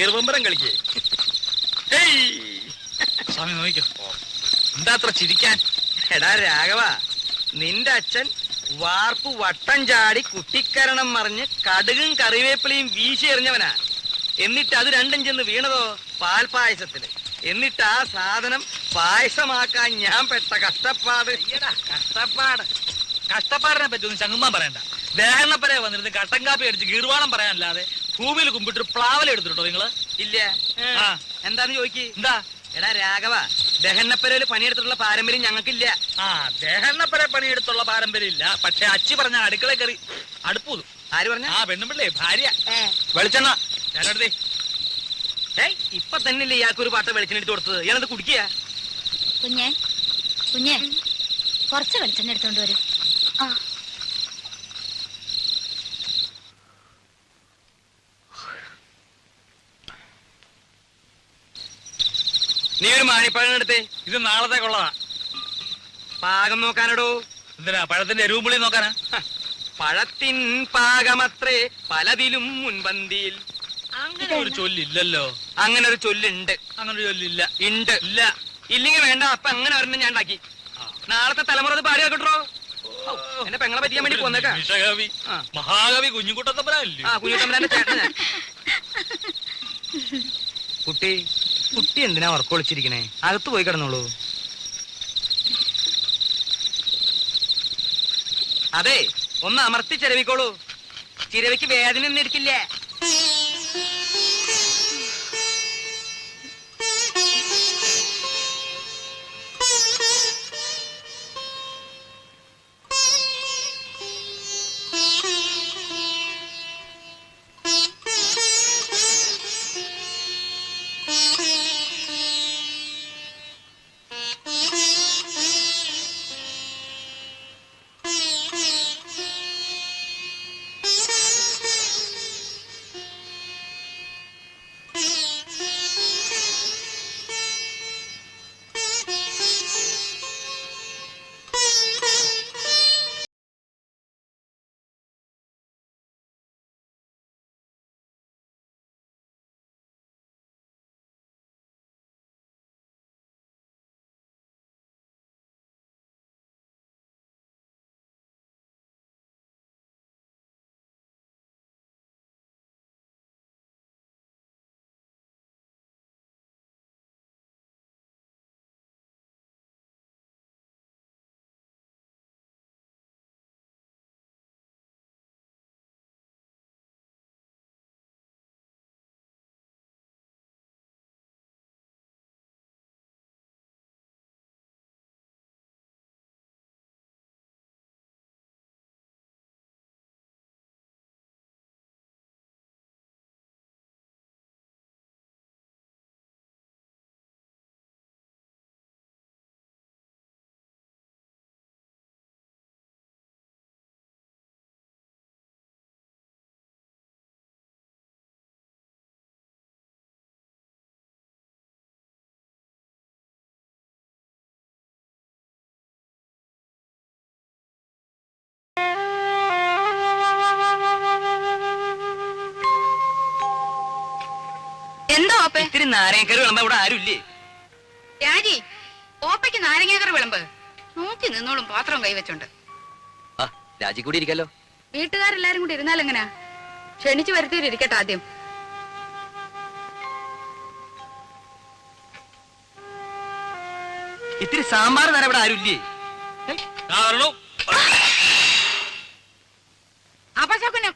ഏറുപമ്പരം കളിക്കേ. സ്വാമി നോക്കിക്കോ. എന്താ അത്ര ചിരിക്കാൻ? എടാ രാഘവ, നിന്റെ അച്ഛൻ വാർപ്പ് വട്ടം ചാടി കുട്ടിക്കരണം മറിഞ്ഞ് കടുകും കറിവേപ്പിലയും വീശി എറിഞ്ഞവനാ. എന്നിട്ട് അത് രണ്ടും ചെന്ന് വീണതോ പാൽപായസത്തില്. എന്നിട്ട് ആ സാധനം പായസമാക്കാൻ ഞാൻ പെട്ട കഷ്ടപ്പാട്. കഷ്ടപ്പാടിനെ പറ്റി ഒന്നും ചങ്ങുമ്മാൻ പറയണ്ട. ദേഹന്നപ്പരെ വന്നിരുന്ന് കട്ടൻ കാപ്പി അടിച്ച് ഗീർവാണം പറയാനല്ലാതെ ഭൂമിയിൽ കുമ്പിട്ട് പ്ലാവല എടുത്തിട്ടോ നിങ്ങള്? ഇല്ല. എന്താന്ന് ചോദിക്ക്. എന്താ? എടാ രാഘവ, ദഹന്നപ്പരയില് പണിയെടുത്തിട്ടുള്ള പാരമ്പര്യം ഞങ്ങൾക്കില്ല. ദേഹന്നപ്പര പണിയെടുത്തുള്ള പാരമ്പര്യം ഇല്ല. പക്ഷെ അച്ചി പറഞ്ഞ അടുക്കള കയറി അടുപ്പൂതും. ആര് പറഞ്ഞ? പെണ്ണുമ്പിള്ളേ, ഭാര്യ. വെളിച്ചെണ്ണ ഞാനെടുത്തേ. ഇപ്പൊ തന്നെയല്ലേ ഇയാൾക്കൊരു പാട്ട വെളിച്ചെണ്ണ എടുത്ത് കൊടുത്തത്. ഇയാളത് കുടിക്കുക. കുഞ്ഞേ കുഞ്ഞേ, കുറച്ച് വെളിച്ചെണ്ണ എടുത്തോണ്ട് വരും. നീ ഒരു മാണിപ്പഴം എടുത്തേ. ഇത് നാളത്തേക്കുള്ളതാ. പാകം നോക്കാനടോ. എന്തിനാ? പഴത്തിന്റെ എരുവുമ്പുളി നോക്കാനാ? പഴത്തിൻ പാകമത്രേ പലതിലും മുൻപന്തിയിൽ. അങ്ങനെ ഒരു ചൊല്ലില്ലല്ലോ. അങ്ങനെ ഒരു ചൊല്ലുണ്ട്. അങ്ങനെ ഒരു ചൊല്ലില്ല. ഉണ്ട്. ഇല്ല. ഇല്ലെങ്കിൽ വേണ്ട. അപ്പൊ അങ്ങനെ ഒരെണ്ണം ഞാൻ ഉണ്ടാക്കി. നാളത്തെ തലമുറ അത് പാടി വെക്കട്ടോ. എന്നെ പെങ്ങളെ പറ്റിയാൻ വേണ്ടി പോന്നേക്കാ. മഹാകവി കുഞ്ഞുകുട്ടത്തമ്പരാല്ലേ? കുഞ്ഞുകുട്ടമ്പരാന്റെ ചേട്ടൻ ഞാൻ. കുട്ടി കുട്ടി എന്തിനാ ഉറക്കൊളിച്ചിരിക്കണേ? അകത്ത് പോയി കിടന്നോളൂ. അതെ, ഒന്ന് അമർത്തി ചിരവിക്കോളൂ. ചിരവിക്ക് വേദന ഒന്നും എടുക്കില്ല. ഇത്തിരി നാരങ്ങക്കറി വിളമ്പ ഇവിടെ ആരുമില്ലേ? രാജി, ഓപ്പയ്ക്ക് നാരങ്ങക്കറി വിളമ്പ്. നോക്കി നിന്നോളും പാത്രം കൈവച്ചോണ്ട്. രാജി കൂടി ഇരിക്കല്ലോ. വീട്ടുകാരെല്ലാരും കൂടി ഇരുന്നാലെങ്ങനാ? ക്ഷണിച്ചു വരുത്തിയിരിക്കട്ടെ ആദ്യം. ഇത്തിരി സാമ്പാർ തരാൻ ഇവിടെ ആരുമില്ലേ? അപശകുനം.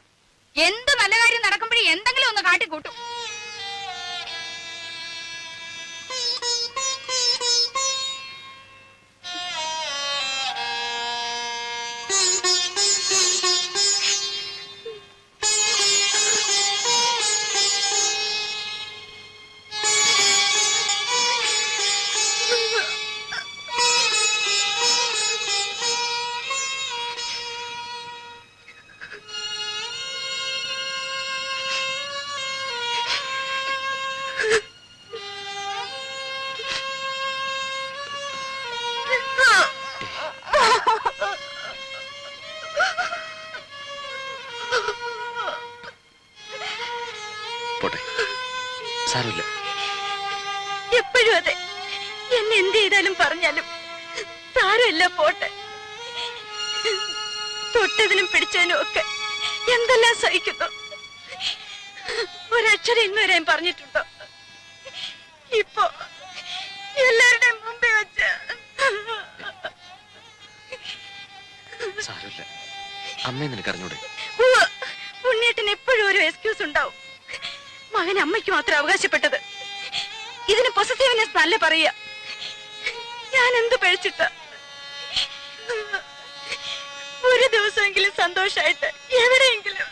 എന്ത് നല്ല കാര്യം നടക്കുമ്പോഴേ എന്തെങ്കിലും ഒന്ന് കാട്ടിക്കൂട്ടും. എന്നെ എന്ത് ചെയ്താലും പറഞ്ഞാലും സാരമില്ല, പോട്ടെ. തൊട്ടതിനും പിടിച്ചതിനും ഒക്കെ എന്തെല്ലാം സഹിക്കുന്നു. ഒരക്ഷരം ഇന്ന് വരെ പറഞ്ഞിട്ടുണ്ടോ? ഇപ്പൊ എല്ലാവരുടെയും മുമ്പേ വെച്ച് സാരമില്ല അമ്മയെ നിനക്കറിഞ്ഞൂടെ? ഉണ്ണിയേട്ടന് എപ്പോഴും ഒരു എക്സ്ക്യൂസ് ഉണ്ടാവും. മകൻ അമ്മയ്ക്ക് മാത്രം അവകാശപ്പെട്ടത്. ഇതിന് പൊസസീവ്നെസ് നല്ല പറയുക. ഞാൻ എന്ത് പഴിച്ചിട്ട? ഒരു ദിവസമെങ്കിലും സന്തോഷായിട്ട് എവിടെയെങ്കിലും.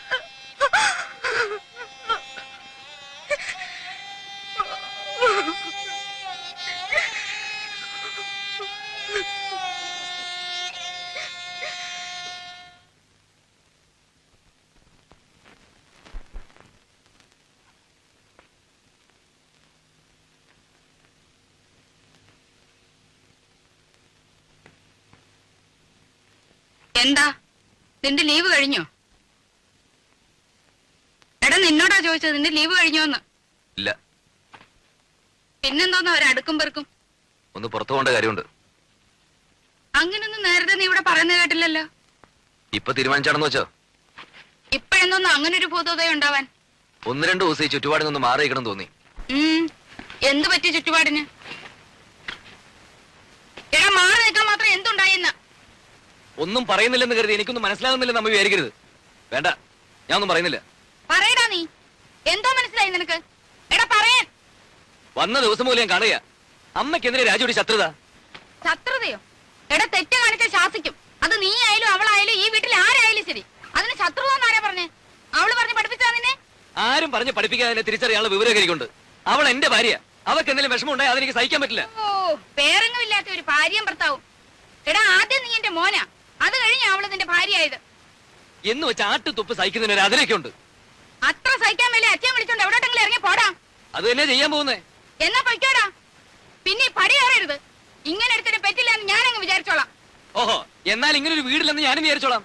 എന്താ നിന്റെ ലീവ് കഴിഞ്ഞോ? എടാ നിന്നോടാ ചോദിച്ചത്, നിന്റെ ലീവ് കഴിഞ്ഞോന്ന്. ഇല്ല. പിന്നെന്തോന്നാ ഒരടുക്കും പെറുക്കും? ഒന്ന് പുറത്തു പോകേണ്ട കാര്യമുണ്ട്. അങ്ങനൊന്നും നേരത്തെ നീ ഇവിടെ പറയുന്നത് കേട്ടില്ലല്ലോ. ഇപ്പൊ തീരുമാനിച്ചാണെന്ന് വെച്ചോ? ഇപ്പഴെന്തോന്നും അങ്ങനെ ഒരു ഭൂതോദയം ഉണ്ടാവാൻ? 1-2 ദിവസം ഈ ചുറ്റുപാടിൽ നിന്ന് മാറിയിക്കണം തോന്നി. എന്ത് പറ്റി ചുറ്റുപാടിന്? എടാ മാറി നിൽക്കാൻ മാത്രം എന്തുണ്ടായെന്ന്? ഒന്നും പറയുന്നില്ലെന്ന് കരുതി എനിക്കൊന്നും മനസ്സിലാകുന്നില്ലെന്ന് നമ്മ വിചാരിക്കരുത്. വേണ്ട, ഞാൻ ഒന്നും പറയുന്നില്ല. പറയടാ, നീ എന്തോ മനസ്സിലായി നിനക്ക്? എടാ പറയാൻ. വന്ന ദിവസം പോലും ഞാൻ കാണുക അമ്മയ്ക്കെതിരെ രാജുവിടെ ശത്രുത. ശത്രുതയോ? എടാ തെറ്റ് കാണിച്ച ശാസിക്കും. അത് നീ ആയാലും അവളായാലും ഈ വീട്ടിൽ ആരായാലും ശരി. അതിന് ശത്രുത ആരാ പറഞ്ഞേ? അവള് പറഞ്ഞ് പഠിപ്പിച്ചാ നിന്നെ? ആരും പറഞ്ഞ് പഠിപ്പിക്കാതെ തിരിച്ചറിയാനുള്ള വിവരകരിക്കുണ്ട്. അവൾ എന്റെ ഭാര്യ. അവർക്ക് എന്തെങ്കിലും വിഷമം ഉണ്ടായി അതെനിക്ക് സഹിക്കാൻ പറ്റില്ല. ഓ, പേരെങ്ങുമില്ലാത്ത ഒരു ഭാര്യയും ഭർത്താവും. എടാ ആദ്യം നീ എന്റെ മോനാ, അത് കഴിഞ്ഞ അവള് നിന്റെ ഭാര്യയായത്. എന്ന് വെച്ച് ആട്ടുതുപ്പ് സഹിക്കുന്നതിന് അതിലൊക്കെ ഉണ്ട്. അത്ര സഹിക്കാൻ വേണ്ടി അച്ഛൻ വിളിച്ചോണ്ട് എവിടോട്ടെങ്കിലും ഇറങ്ങി പോടാ. അത് തന്നെ ചെയ്യാൻ പോകുന്നേ. എന്നാ പൊയ്ക്കോടാ. പിന്നെ ഈ പടി കയറരുത്. ഇങ്ങനെ എടുത്തിട്ട് പറ്റില്ല എന്ന് ഞാനങ്ങ് വിചാരിച്ചോളാം. ഓഹോ, എന്നാൽ ഇങ്ങനെ ഒരു വീടില്ലെന്ന് ഞാനും വിചാരിച്ചോളാം.